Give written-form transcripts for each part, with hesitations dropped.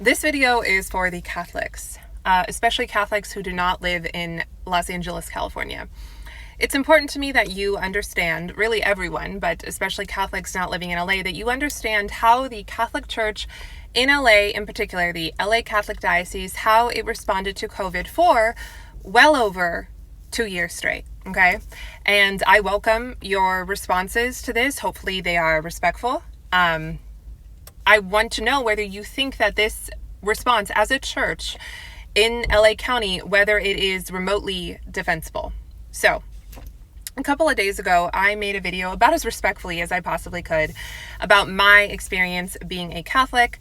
This video is for the Catholics, especially Catholics who do not live in Los Angeles, California. It's important to me that you understand, really everyone, but especially Catholics not living in LA, that you understand how the Catholic Church in LA, in particular the LA Catholic Diocese, how it responded to COVID for well over 2 years straight, okay? And I welcome your responses to this. Hopefully they are respectful. I want to know whether you think that this response as a church in LA County, whether it is remotely defensible. So, a couple of days ago, I made a video about as respectfully as I possibly could about my experience being a Catholic,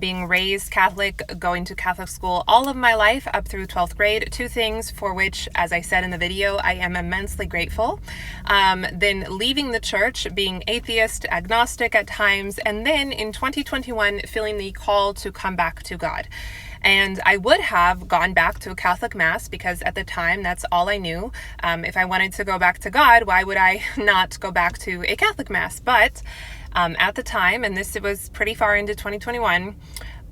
being raised Catholic, going to Catholic school all of my life up through 12th grade. Two things for which, as I said in the video, I am immensely grateful. Then leaving the church, being atheist, agnostic at times, and then in 2021, feeling the call to come back to God. And I would have gone back to a Catholic Mass because at the time, that's all I knew. If I wanted to go back to God, why would I not go back to a Catholic Mass? But at the time, and this was pretty far into 2021,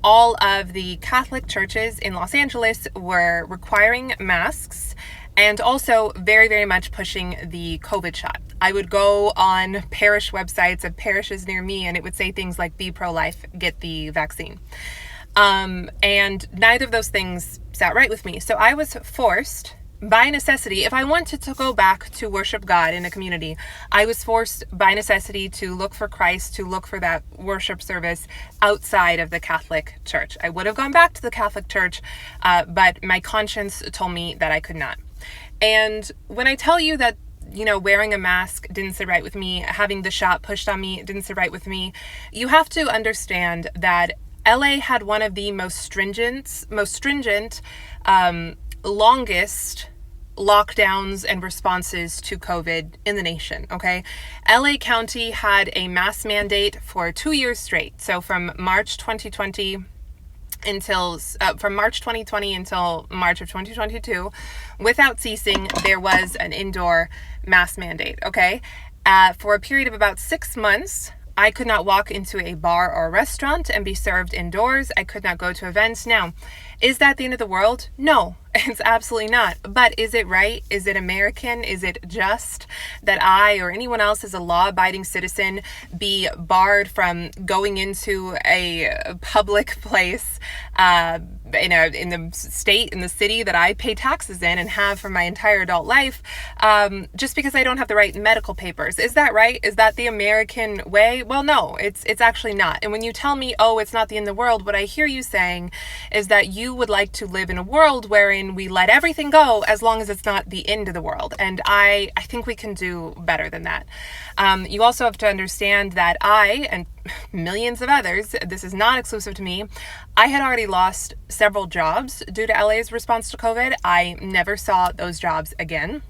all of the Catholic churches in Los Angeles were requiring masks and also very, very much pushing the COVID shot. I would go on parish websites of parishes near me and it would say things like, be pro-life, get the vaccine. And neither of those things sat right with me. So I was forced by necessity, if I wanted to go back to worship God in a community, I was forced by necessity to look for Christ, to look for that worship service outside of the Catholic Church. I would have gone back to the Catholic Church, but my conscience told me that I could not. And when I tell you that, wearing a mask didn't sit right with me, having the shot pushed on me didn't sit right with me, you have to understand that LA had one of the most stringent, longest lockdowns and responses to COVID in the nation, okay? LA County had a mask mandate for 2 years straight. So from March 2020 until March of 2022, without ceasing, there was an indoor mask mandate, okay? For a period of about 6 months, I could not walk into a bar or a restaurant and be served indoors. I could not go to events. Now, is that the end of the world? No, it's absolutely not. But is it right? Is it American? Is it just that I or anyone else as a law-abiding citizen be barred from going into a public place in the state, in the city that I pay taxes in and have for my entire adult life, just because I don't have the right medical papers? Is that right? Is that the American way? Well, no, it's actually not. And when you tell me, oh, it's not the end of the world, what I hear you saying is that you would like to live in a world wherein we let everything go as long as it's not the end of the world. And I think we can do better than that. You also have to understand that I, and millions of others, this is not exclusive to me, I had already lost several jobs due to LA's response to COVID. I never saw those jobs again.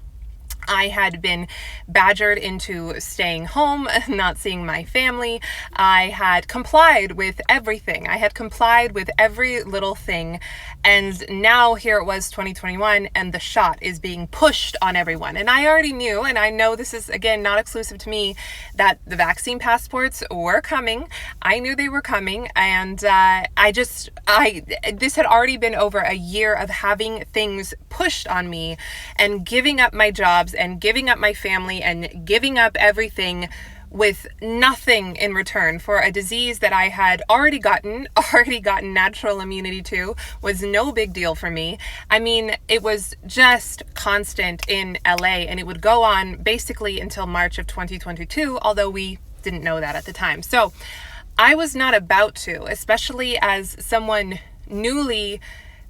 I had been badgered into staying home, not seeing my family. I had complied with everything. I had complied with every little thing. And now here it was 2021 and the shot is being pushed on everyone. And I already knew, and I know this is, again, not exclusive to me, that the vaccine passports were coming. I knew they were coming. And this had already been over a year of having things pushed on me and giving up my jobs and giving up my family and giving up everything with nothing in return for a disease that I had already gotten natural immunity to, was no big deal for me. I mean, it was just constant in LA and it would go on basically until March of 2022, although we didn't know that at the time. So I was not about to, especially as someone newly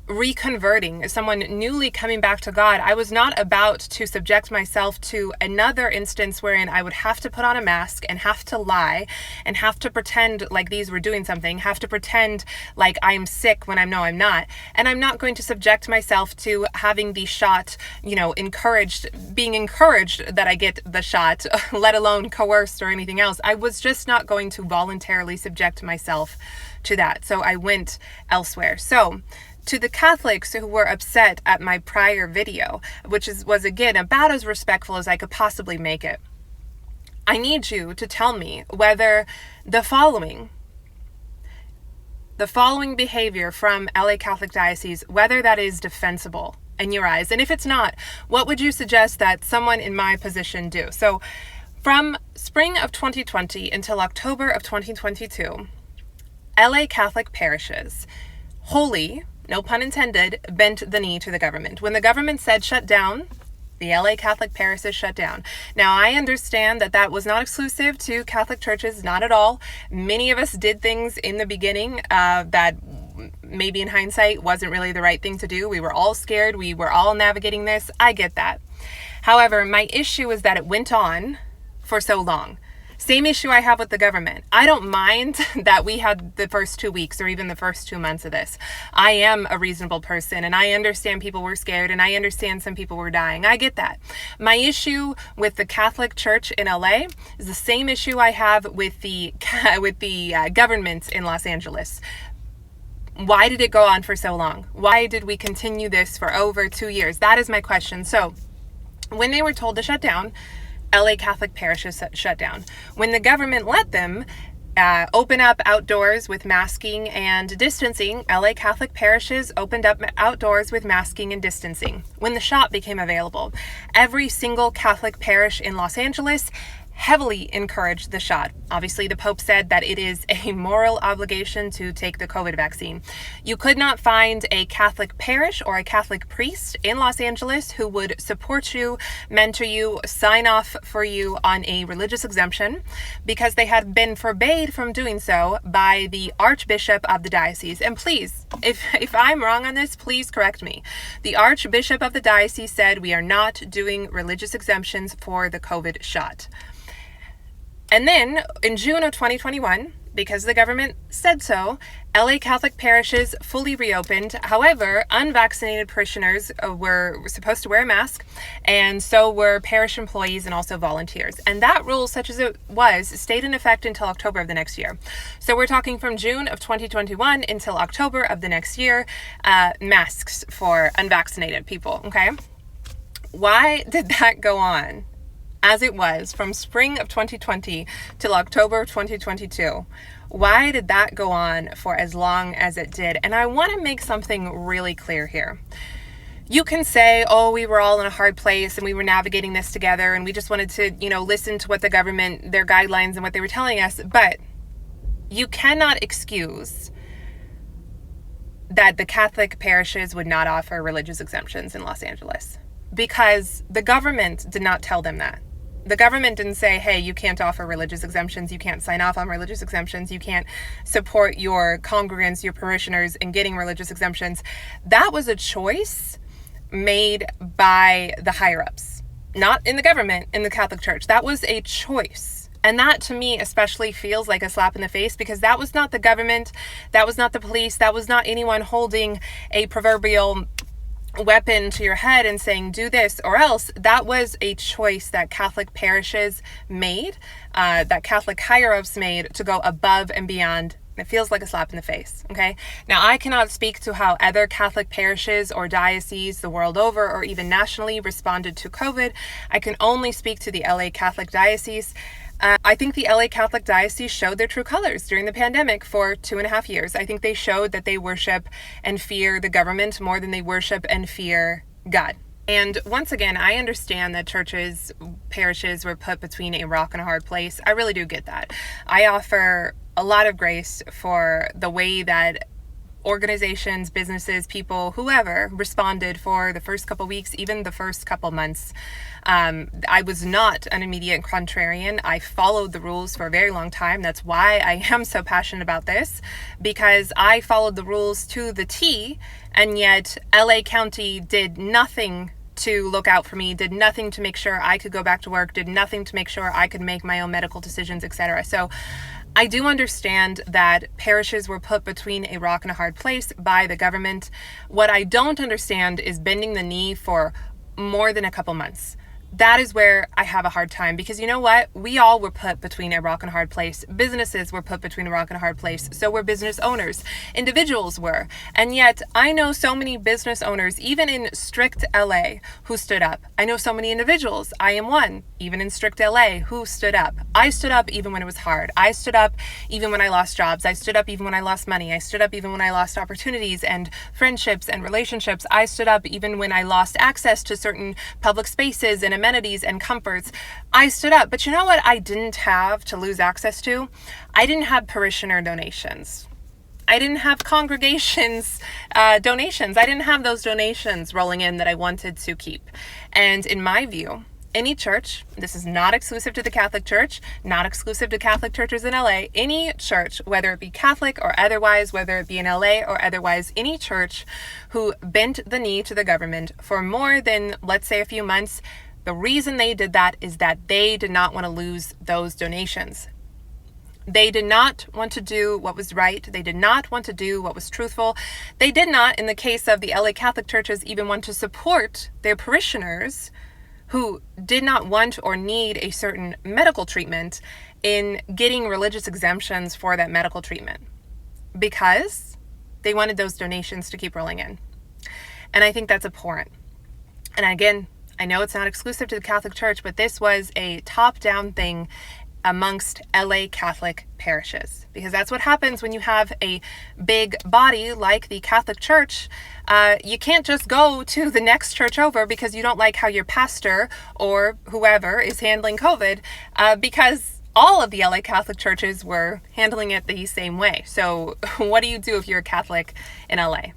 reconverting, someone newly coming back to God, I was not about to subject myself to another instance wherein I would have to put on a mask and have to lie and have to pretend like these were doing something, have to pretend like I'm sick when I'm not. And I'm not going to subject myself to having the shot, being encouraged that I get the shot, let alone coerced or anything else. I was just not going to voluntarily subject myself to that. So I went elsewhere. So to the Catholics who were upset at my prior video, which was again about as respectful as I could possibly make it, I need you to tell me whether the following the following behavior from LA Catholic Diocese, whether that is defensible in your eyes. And if it's not, what would you suggest that someone in my position do? So from spring of 2020 until October of 2022, LA Catholic parishes wholly, no pun intended, bent the knee to the government. When the government said shut down, the LA Catholic parishes shut down. Now, I understand that that was not exclusive to Catholic churches, not at all. Many of us did things in the beginning that maybe in hindsight wasn't really the right thing to do. We were all scared. We were all navigating this. I get that. However, my issue is that it went on for so long. Same issue I have with the government. I don't mind that we had the first 2 weeks or even the first 2 months of this. I am a reasonable person and I understand people were scared and I understand some people were dying. I get that. My issue with the Catholic Church in LA is the same issue I have with the government in Los Angeles. Why did it go on for so long? Why did we continue this for over 2 years? That is my question. So when they were told to shut down, LA Catholic parishes shut down. When the government let them open up outdoors with masking and distancing, LA Catholic parishes opened up outdoors with masking and distancing. When the shot became available, every single Catholic parish in Los Angeles heavily encouraged the shot. Obviously, the Pope said that it is a moral obligation to take the COVID vaccine. You could not find a Catholic parish or a Catholic priest in Los Angeles who would support you, mentor you, sign off for you on a religious exemption because they had been forbade from doing so by the Archbishop of the diocese. And please, if I'm wrong on this, please correct me. The Archbishop of the diocese said we are not doing religious exemptions for the COVID shot. And then in June of 2021, because the government said so, LA Catholic parishes fully reopened. However, unvaccinated parishioners were supposed to wear a mask, and so were parish employees and also volunteers. And that rule, such as it was, stayed in effect until October of the next year. So we're talking from June of 2021 until October of the next year, masks for unvaccinated people, okay? Why did that go on as it was from spring of 2020 till October of 2022? Why did that go on for as long as it did? And I want to make something really clear here. You can say, oh, we were all in a hard place and we were navigating this together and we just wanted to, listen to what the government, their guidelines and what they were telling us. But you cannot excuse that the Catholic parishes would not offer religious exemptions in Los Angeles because the government did not tell them that. The government didn't say, hey, you can't offer religious exemptions, you can't sign off on religious exemptions, you can't support your congregants, your parishioners in getting religious exemptions. That was a choice made by the higher-ups, not in the government, in the Catholic Church. That was a choice. And that, to me, especially feels like a slap in the face because that was not the government, that was not the police, that was not anyone holding a proverbial weapon to your head and saying do this or else. That was a choice that Catholic parishes made, that Catholic higher-ups made to go above and beyond. It feels like a slap in the face, okay? Now, I cannot speak to how other Catholic parishes or dioceses the world over or even nationally responded to COVID. I can only speak to the LA Catholic Diocese. I think the LA Catholic Diocese showed their true colors during the pandemic for 2.5 years. I think they showed that they worship and fear the government more than they worship and fear God. And once again, I understand that churches, parishes were put between a rock and a hard place. I really do get that. I offer a lot of grace for the way that organizations, businesses, people, whoever responded for the first couple weeks, even the first couple months. I was not an immediate contrarian. I followed the rules for a very long time. That's why I am so passionate about this, because I followed the rules to the T, and yet LA County did nothing to look out for me, did nothing to make sure I could go back to work, did nothing to make sure I could make my own medical decisions, etc. So I do understand that parishes were put between a rock and a hard place by the government. What I don't understand is bending the knee for more than a couple months. That is where I have a hard time, because you know what? We all were put between a rock and a hard place. Businesses were put between a rock and a hard place. So were business owners. Individuals were. And yet I know so many business owners, even in strict LA, who stood up. I know so many individuals. I am one, even in strict LA, who stood up. I stood up even when it was hard. I stood up even when I lost jobs. I stood up even when I lost money. I stood up even when I lost opportunities and friendships and relationships. I stood up even when I lost access to certain public spaces and amenities and comforts. I stood up. But you know what I didn't have to lose access to? I didn't have parishioner donations. I didn't have congregations donations. I didn't have those donations rolling in that I wanted to keep. And in my view, any church, this is not exclusive to the Catholic Church, not exclusive to Catholic churches in LA, any church, whether it be Catholic or otherwise, whether it be in LA or otherwise, any church who bent the knee to the government for more than, let's say, a few months, the reason they did that is that they did not want to lose those donations. They did not want to do what was right. They did not want to do what was truthful. They did not, in the case of the LA Catholic churches, even want to support their parishioners who did not want or need a certain medical treatment in getting religious exemptions for that medical treatment, because they wanted those donations to keep rolling in. And I think that's abhorrent. And again, I know it's not exclusive to the Catholic Church, but this was a top-down thing amongst LA Catholic parishes, because that's what happens when you have a big body like the Catholic Church. You can't just go to the next church over because you don't like how your pastor or whoever is handling COVID, because all of the LA Catholic churches were handling it the same way. So what do you do if you're a Catholic in LA?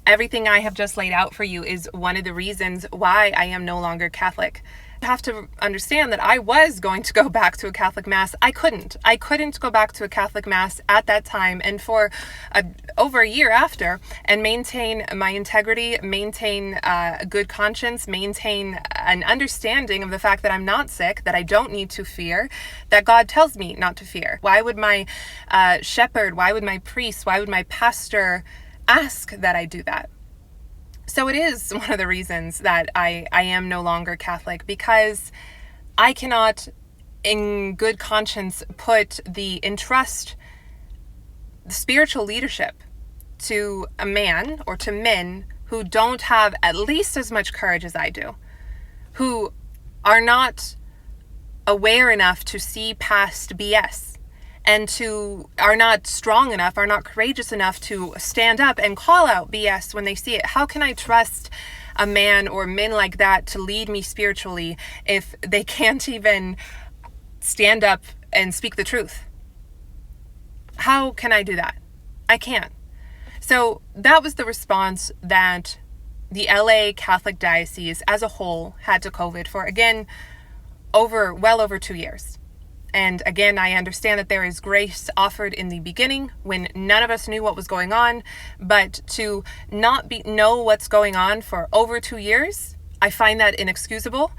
Everything I have just laid out for you is one of the reasons why I am no longer Catholic. You have to understand that I was going to go back to a Catholic Mass. I couldn't go back to a Catholic Mass at that time and for over a year after, and maintain my integrity, maintain a good conscience, maintain an understanding of the fact that I'm not sick, that I don't need to fear, that God tells me not to fear. Why would my shepherd, why would my priest, why would my pastor ask that I do that? So it is one of the reasons that I am no longer Catholic, because I cannot, in good conscience, entrust the spiritual leadership to a man or to men who don't have at least as much courage as I do, who are not aware enough to see past BS, and are not strong enough, are not courageous enough to stand up and call out BS when they see it. How can I trust a man or men like that to lead me spiritually if they can't even stand up and speak the truth? How can I do that? I can't. So that was the response that the LA Catholic Diocese as a whole had to COVID for, again, well over 2 years. And again, I understand that there is grace offered in the beginning when none of us knew what was going on, but to not know what's going on for over 2 years, I find that inexcusable.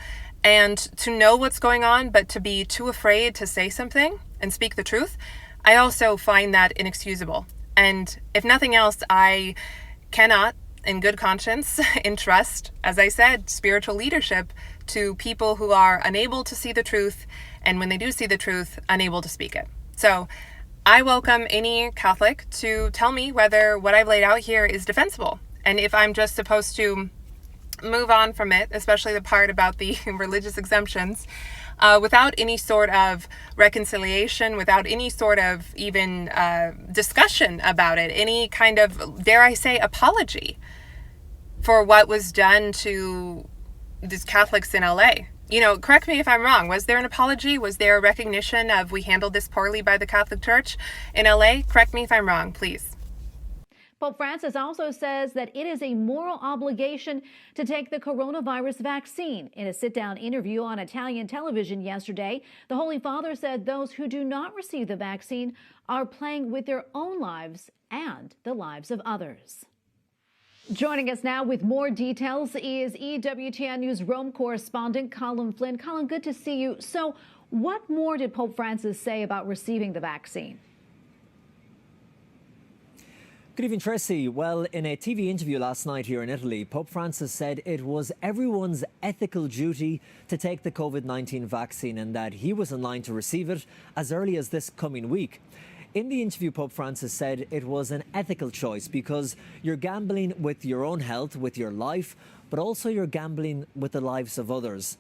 And to know what's going on, but to be too afraid to say something and speak the truth, I also find that inexcusable. And if nothing else, I cannot, in good conscience, entrust, as I said, spiritual leadership to people who are unable to see the truth, and when they do see the truth, unable to speak it. So I welcome any Catholic to tell me whether what I've laid out here is defensible, and if I'm just supposed to move on from it, especially the part about the religious exemptions, without any sort of reconciliation, without any sort of even discussion about it, any kind of, dare I say, apology for what was done to these Catholics in LA. Correct me if I'm wrong. Was there an apology? Was there a recognition of we handled this poorly by the Catholic Church in LA? Correct me if I'm wrong, please. Pope Francis also says that it is a moral obligation to take the coronavirus vaccine. In a sit-down interview on Italian television yesterday, the Holy Father said those who do not receive the vaccine are playing with their own lives and the lives of others. Joining us now with more details is EWTN News Rome correspondent Colin Flynn. Colin, good to see you. So what more did Pope Francis say about receiving the vaccine? Good evening, Tracy. Well, in a TV interview last night here in Italy, Pope Francis said it was everyone's ethical duty to take the COVID-19 vaccine and that he was in line to receive it as early as this coming week. In the interview, Pope Francis said it was an ethical choice because you're gambling with your own health, with your life, but also you're gambling with the lives of others.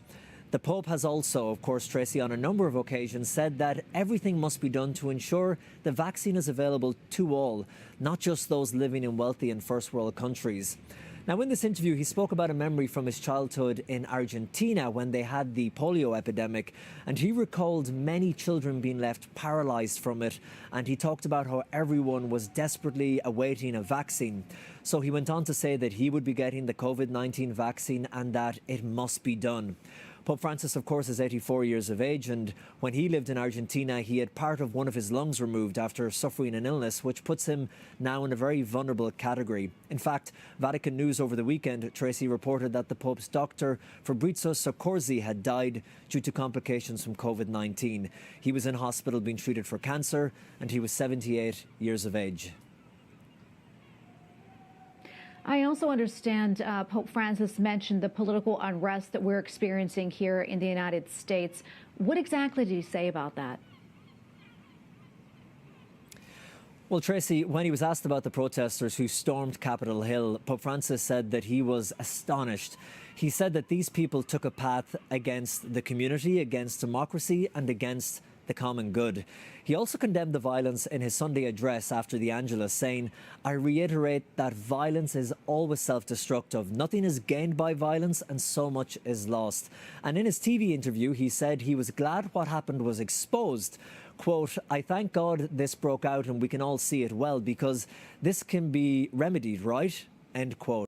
The Pope has also, of course, Tracy, on a number of occasions said that everything must be done to ensure the vaccine is available to all, not just those living in wealthy and first world countries. Now, in this interview, he spoke about a memory from his childhood in Argentina when they had the polio epidemic, and he recalled many children being left paralysed from it, and he talked about how everyone was desperately awaiting a vaccine. So he went on to say that he would be getting the COVID-19 vaccine and that it must be done. Pope Francis, of course, is 84 years of age, and when he lived in Argentina, he had part of one of his lungs removed after suffering an illness, which puts him now in a very vulnerable category. In fact, Vatican News over the weekend, Tracy, reported that the Pope's doctor, Fabrizio Soccorsi, had died due to complications from COVID-19. He was in hospital being treated for cancer, and he was 78 years of age. I also understand Pope Francis mentioned the political unrest that we're experiencing here in the United States. What exactly did he say about that? Well, Tracy, when he was asked about the protesters who stormed Capitol Hill, Pope Francis said that he was astonished. He said that these people took a path against the community, against democracy, and against the common good. He also condemned the violence in his Sunday address after the Angelus, saying, "I reiterate that violence is always self-destructive. Nothing is gained by violence and so much is lost." And in his TV interview, he said he was glad what happened was exposed. Quote, "I thank God this broke out and we can all see it well because this can be remedied, right?" End quote.